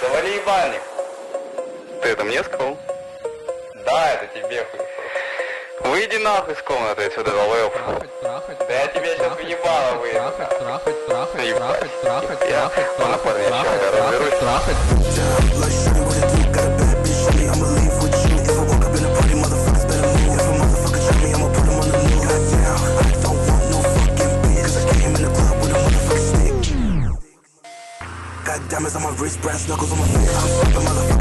Завали ебальник. Ты это мне сказал? Да, это тебе хуй. Выйди нахуй с комнаты отсюда, долбоёб. Да я тебе сейчас въебало выйду. Ладно, парни, сейчас я разберусь. Got diamonds on my wrist, brass knuckles on my face. I'm stopping motherfuckers.